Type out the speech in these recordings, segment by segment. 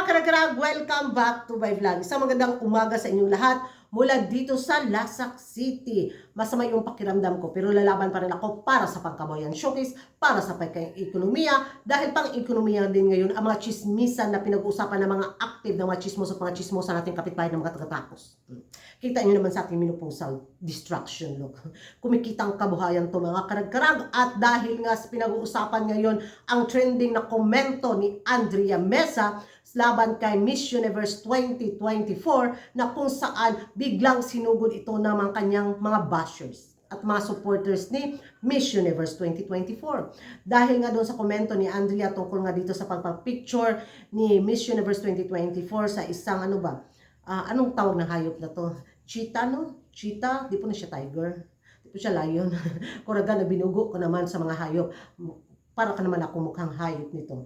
Karagrag, welcome back to my vlog. Isang magandang umaga sa inyong lahat mula dito sa Lasak City. Masama yung pakiramdam ko pero lalaban pa rin ako para sa Pangkabayan Showcase, para sa pagka-ekonomiya. Dahil pang-ekonomiya din ngayon ang mga chismisan na pinag-uusapan ng mga active na mga chismos at mga chismosa nating kapitbahay ng mga taga-Tacos. Kita nyo naman sa ating minupusal distraction look. Kumikita ang kabuhayan to mga karag-karag at dahil nga pinag-uusapan ngayon ang trending na komento ni Andrea Mesa laban kay Miss Universe 2024 na kung saan biglang sinugod ito ng mga kanyang mga bashers at mga supporters ni Miss Universe 2024. Dahil nga doon sa komento ni Andrea tungkol nga dito sa pagpapicture ni Miss Universe 2024 sa isang anong tawag ng hayop na to? Cheetah, no? Cheetah? Di po na siya tiger. Di po siya lion. Kuraga na binugo ko naman sa mga hayop. Para ka naman ako mukhang hayop nito.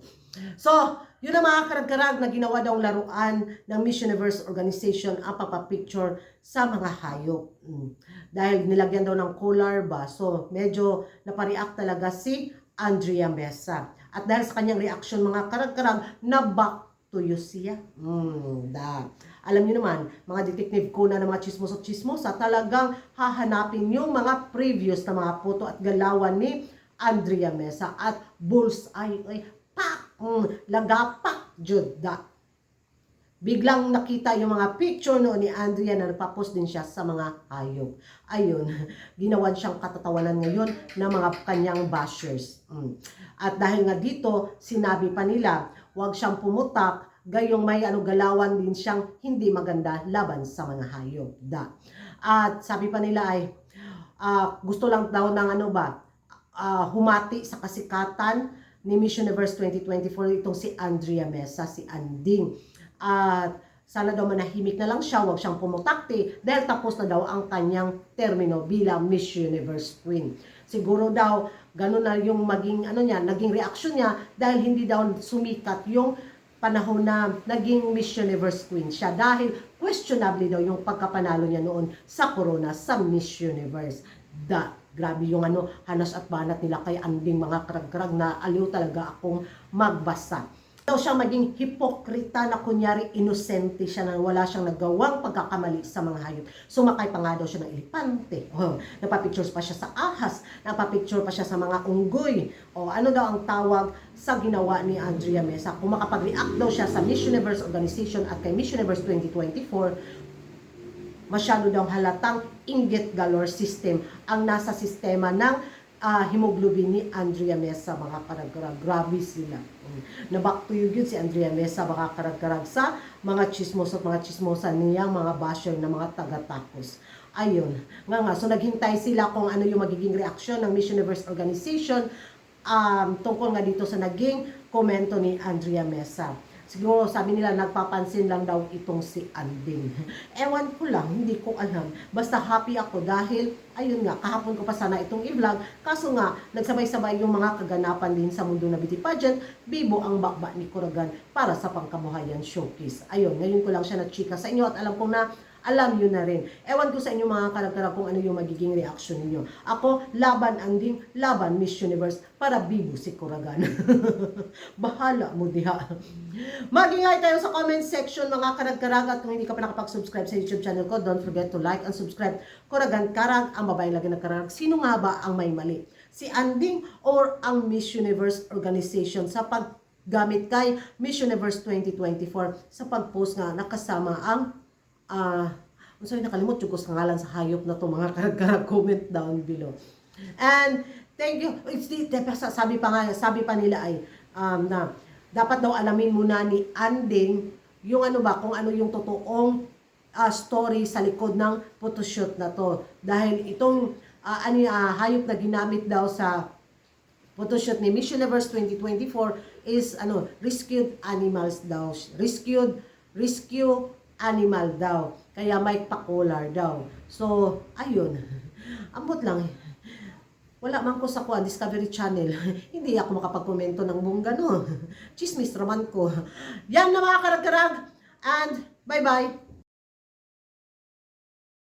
So, yun ang mga karag-karag na ginawa daw laruan ng Miss Universe Organization ang papapicture sa mga hayop. Dahil nilagyan daw ng collar ba. So, medyo napareact talaga si Andrea Mesa. At dahil sa kanyang reaction mga karag-karag, na back to you siya. Alam niyo naman, mga detective ko na ng mga chismos at chismosa, talagang hahanapin yung mga previous na mga photo at galawan ni Andrea Mesa at bullseye, pak, lagapak, juda. Biglang nakita yung mga picture noon ni Andrea na nagpapost din siya sa mga hayop. Ayun, ginawan siyang katatawanan ngayon ng mga kanyang bashers. At dahil nga dito, sinabi pa nila, huwag siyang pumutak, gayong may galawan din siyang hindi maganda laban sa mga hayop. At sabi pa nila ay, gusto lang daw ng humati sa kasikatan ni Miss Universe 2024 itong si Andrea Mesa, si Anding. At sana daw manahimik na lang siya, huwag siyang pumutakti dahil tapos na daw ang kanyang termino bilang Miss Universe Queen. Siguro daw ganun na yung naging reaction niya dahil hindi daw sumikat yung panahon na naging Miss Universe Queen siya dahil questionably daw yung pagkapanalo niya noon sa corona sa Miss Universe. Grabe yung hanas at banat nila kay Anding mga karag-karag na aliw talaga akong magbasa. Daw siyang maging hipokrita na kunyari inosente siya na wala siyang nagawang pagkakamali sa mga hayop. Sumakay pa nga daw siya ng elepante. Napapictures pa siya sa ahas. Napapicture pa siya sa mga unggoy. Ano daw ang tawag sa ginawa ni Andrea Mesa? Kung makapag-react daw siya sa Miss Universe Organization at kay Miss Universe 2024, masyado daw halatang inggit galore system ang nasa sistema ng hemoglobin ni Andrea Mesa, mga karag-karag. Grabe sila. Na-back to you yun si Andrea Mesa, mga karag-karag sa mga chismos at mga chismosa niyang mga basher na mga taga-Tacos. Ayun. So naghintay sila kung ano yung magiging reaksyon ng Miss Universe Organization tungkol nga dito sa naging komento ni Andrea Mesa. Siguro sabi nila nagpapansin lang daw itong si Anding. Ewan ko lang, hindi ko alam. Basta happy ako dahil, ayun nga, kahapon ko pa sana itong i-vlog. Kaso nga, nagsabay-sabay yung mga kaganapan din sa mundo na beauty pageant. Bibo ang bakba ni Kuragan para sa Pangkabuhayan Showcase. Ayun, ngayon ko lang siya nagchika sa inyo at alam ko na alam nyo na rin. Ewan ko sa inyo mga karag-karag kung ano yung magiging reaction ninyo. Ako, laban Anding, laban Miss Universe para bibo si Kuragan. Bahala mo diha. Mag-ingay tayo sa comment section mga karag-karag at kung hindi ka pa nakapag-subscribe sa YouTube channel ko, don't forget to like and subscribe. Kuragan Karag, ang babae lagi nagkarag. Sino nga ba ang may mali? Si Anding or ang Miss Universe Organization sa paggamit kay Miss Universe 2024 sa pag-post nga nakasama ang nakalimot yung sa ngalan sa hayop na to mga karag-karag, comment down below. And thank you. Sabi pa nila ay na dapat daw alamin muna ni Anding yung kung ano yung totoong story sa likod ng photoshoot na to. Dahil itong hayop na ginamit daw sa photoshoot ni Miss Universe 2024 is rescued animals daw. Rescue animal daw. Kaya may pa-collar daw. So, ayun. Ambot lang. Wala man ko sa Discovery Channel. Hindi ako makapag-komento ng bongga, no? Chismis raman ko. Yan na mga karag-karag. And bye-bye.